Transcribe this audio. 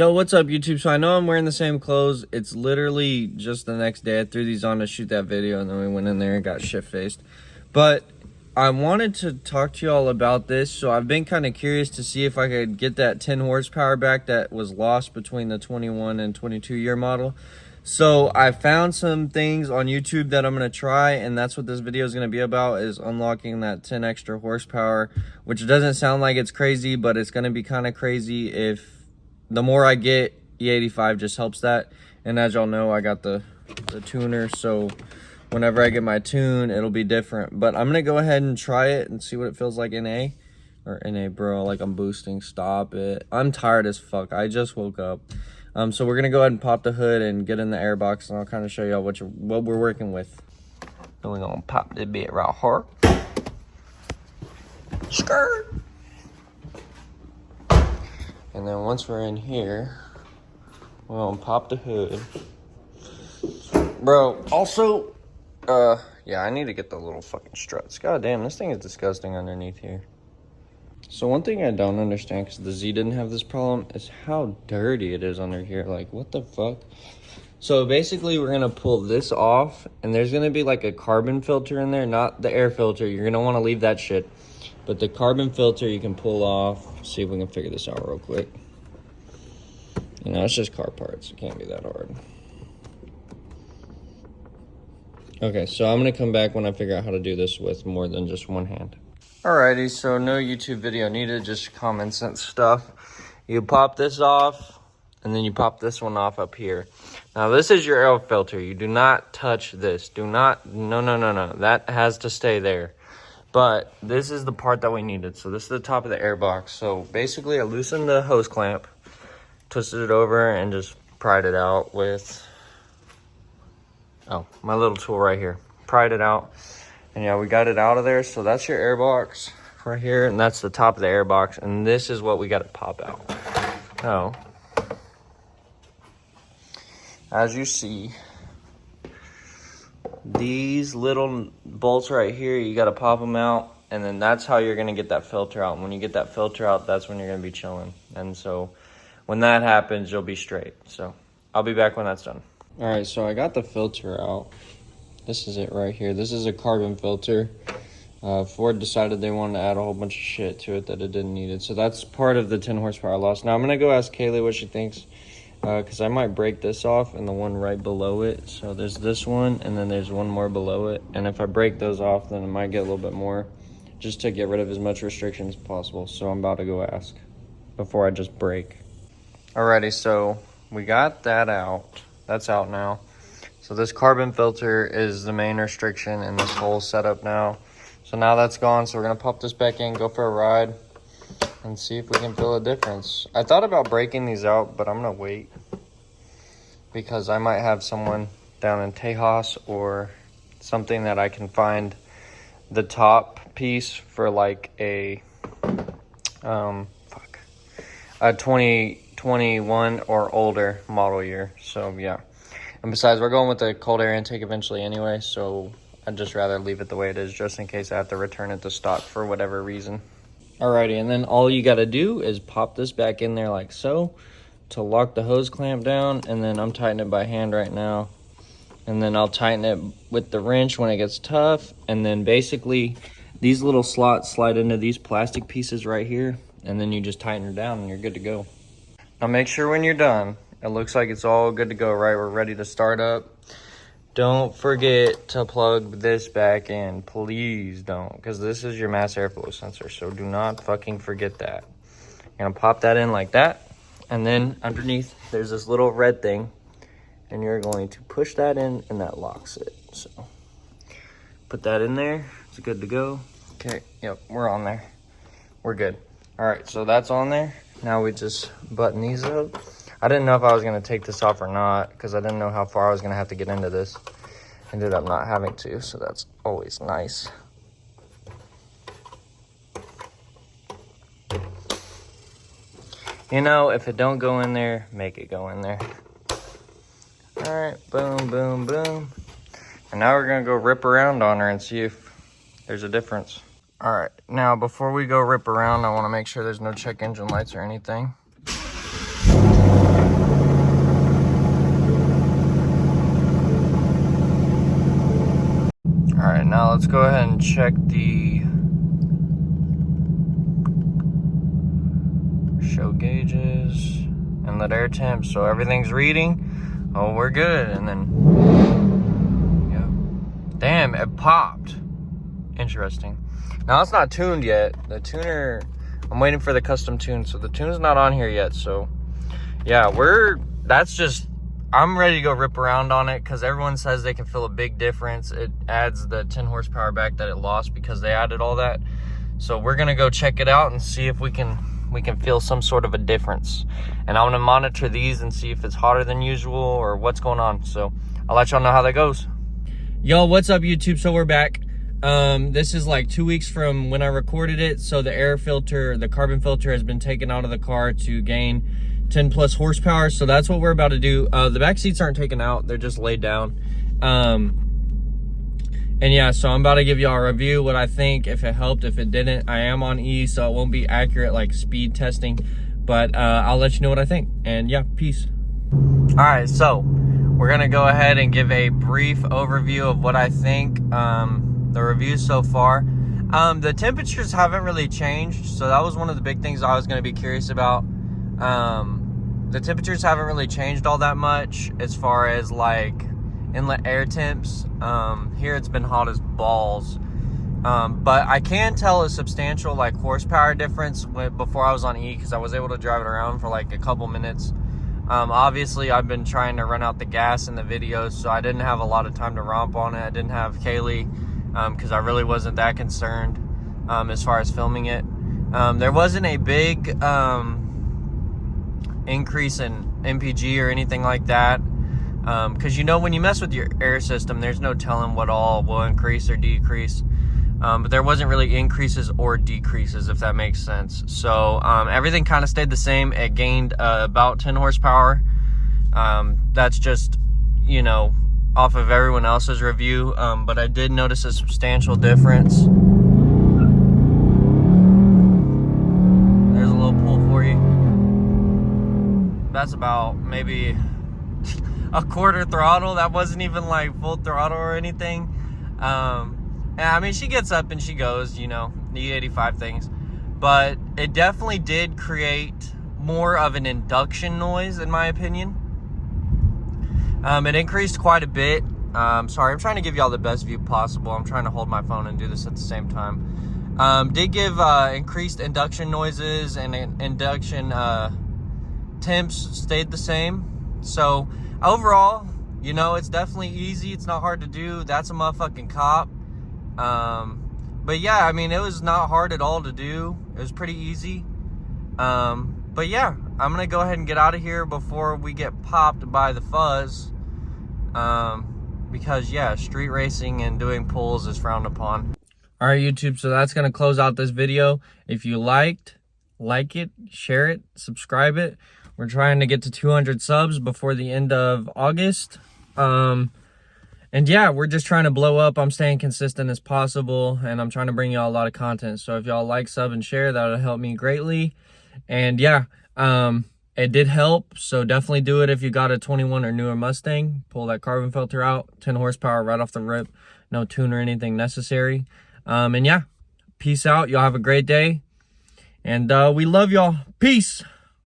Yo, what's up, YouTube? So I know I'm wearing the same clothes. It's literally just the next day. I threw these on to shoot that video, and then we went in there and got shit-faced. But I wanted to talk to y'all about this. So I've been kind of curious to see if I could get that 10 horsepower back that was lost between the 21 and 22 year model. So I found some things on YouTube that I'm going to try, and that's what this video is going to be about, is unlocking that 10 extra horsepower, which doesn't sound like it's crazy, but it's going to be kind of crazy if the more I get. E85 just helps that. And as y'all know, I got the tuner, so whenever I get my tune, it'll be different. But I'm gonna go ahead and try it and see what it feels like in A. Or in A, bro, like I'm boosting. Stop it. I'm tired as fuck. I just woke up. So we're gonna go ahead and pop the hood and get in the airbox, and I'll kind of show y'all what we're working with. Then we're gonna pop this bit right hard. Skirt. And then once we're in here, we're gonna pop the hood. Bro, also, yeah, I need to get the little fucking struts. God damn, this thing is disgusting underneath here. So one thing I don't understand, because the Z didn't have this problem, is how dirty it is under here. Like, what the fuck? So basically, we're gonna pull this off, and there's gonna be like a carbon filter in there, not the air filter. You're gonna wanna leave that shit. But the carbon filter you can pull off. See if we can figure this out real quick. You know, it's just car parts. It can't be that hard. Okay, so I'm gonna come back when I figure out how to do this with more than just one hand. Alrighty, so no YouTube video needed, just common sense stuff. You pop this off, and then you pop this one off up here. Now this is your air filter. You do not touch this. Do not, no. That has to stay there. But this is the part that we needed. So this is the top of the air box. So basically I loosened the hose clamp, twisted it over, and just pried it out with, oh, my little tool right here. Pried it out. And yeah, we got it out of there. So that's your air box right here. And that's the top of the air box. And this is what we got to pop out. Now, as you see, these little bolts right here, you got to pop them out, and then that's how you're going to get that filter out. And when you get that filter out, that's when you're going to be chilling. And so when that happens, you'll be straight. So I'll be back when that's done. All right, so I got the filter out. This is it right here. This is a carbon filter. Ford decided they wanted to add a whole bunch of shit to it that it didn't need it. So that's part of the 10 horsepower loss. Now I'm going to go ask Kaylee what she thinks, because I might break this off and the one right below it. So there's this one, and then there's one more below it. And if I break those off, then it might get a little bit more, just to get rid of as much restriction as possible. So I'm about to go ask before I just break. Alrighty, so we got that out. That's out now. So this carbon filter is the main restriction in this whole setup now. So now that's gone, so we're gonna pop this back in, go for a ride, and see if we can feel a difference. I thought about breaking these out, but I'm gonna wait, because I might have someone down in Tejas or something that I can find the top piece for like a 2021 or older model year. So yeah. And besides, we're going with the cold air intake eventually anyway, so I'd just rather leave it the way it is, just in case I have to return it to stock for whatever reason. Alrighty, and then all you gotta do is pop this back in there like so to lock the hose clamp down, and then I'm tightening it by hand right now. And then I'll tighten it with the wrench when it gets tough, and then basically these little slots slide into these plastic pieces right here, and then you just tighten it down and you're good to go. Now make sure when you're done, it looks like it's all good to go, right? We're ready to start up. Don't forget to plug this back in. Please don't, because this is your mass airflow sensor, so do not fucking forget that. You're gonna pop that in like that, and then underneath there's this little red thing, and you're going to push that in, and that locks it. So put that in there. It's good to go. Okay, yep, we're on there. We're good. All right, so that's on there. Now we just button these up. I didn't know if I was gonna take this off or not, because I didn't know how far I was gonna have to get into this. Ended up not having to, so that's always nice. You know, if it don't go in there, make it go in there. All right, boom, boom, boom. And now we're gonna go rip around on her and see if there's a difference. All right, now before we go rip around, I wanna make sure there's no check engine lights or anything. All right, now let's go ahead and check the show gauges, inlet air temp. So everything's reading. Oh, we're good. And then, yeah. Damn, it popped. Interesting. Now it's not tuned yet. The tuner, I'm waiting for the custom tune. So the tune's not on here yet. So yeah, I'm ready to go rip around on it because everyone says they can feel a big difference. It adds the 10 horsepower back that it lost because they added all that. So we're gonna go check it out and see if we can feel some sort of a difference. And I'm gonna monitor these and see if it's hotter than usual or what's going on. So I'll let y'all know how that goes. Yo, what's up, YouTube? So we're back. This is like 2 weeks from when I recorded it. So the air filter, the carbon filter has been taken out of the car to gain 10 plus horsepower. So that's what we're about to do. The back seats aren't taken out. They're just laid down. And yeah, so I'm about to give y'all a review, what I think, if it helped, if it didn't. I am on E, so it won't be accurate like speed testing, but I'll let you know what I think. And yeah, peace. All right, so we're gonna go ahead and give a brief overview of what I think, the reviews so far. The temperatures haven't really changed, so that was one of the big things I was gonna be curious about. The temperatures haven't really changed all that much as far as like inlet air temps. Here it's been hot as balls, but I can tell a substantial like horsepower difference before I was on E, because I was able to drive it around for like a couple minutes. Obviously I've been trying to run out the gas in the videos, so I didn't have a lot of time to romp on it. I didn't have Kaylee because I really wasn't that concerned as far as filming it. There wasn't a big increase in MPG or anything like that, because you know, when you mess with your air system, there's no telling what all will increase or decrease. But there wasn't really increases or decreases, if that makes sense. So everything kind of stayed the same. It gained about 10 horsepower. That's just, you know, off of everyone else's review, but I did notice a substantial difference. There's a little pull for you. That's about maybe a quarter throttle. That wasn't even like full throttle or anything. And I mean, she gets up and she goes, you know, the 85 things, but it definitely did create more of an induction noise, in my opinion. It increased quite a bit. Sorry, I'm trying to give y'all the best view possible. I'm trying to hold my phone and do this at the same time. Did give increased induction noises, and induction temps stayed the same. So overall, you know, it's definitely easy. It's not hard to do. That's a motherfucking cop. But yeah, I mean, it was not hard at all to do. It was pretty easy. But yeah, I'm gonna go ahead and get out of here before we get popped by the fuzz. Because yeah, street racing and doing pulls is frowned upon. All right, YouTube, so that's gonna close out this video. If you like it, share it, subscribe it. We're trying to get to 200 subs before the end of August. And yeah, we're just trying to blow up. I'm staying consistent as possible, and I'm trying to bring y'all a lot of content. So if y'all like, sub, and share, that'll help me greatly. And yeah, it did help. So definitely do it if you got a 21 or newer Mustang. Pull that carbon filter out, 10 horsepower right off the rip. No tune or anything necessary. And yeah, peace out. Y'all have a great day. And we love y'all. Peace.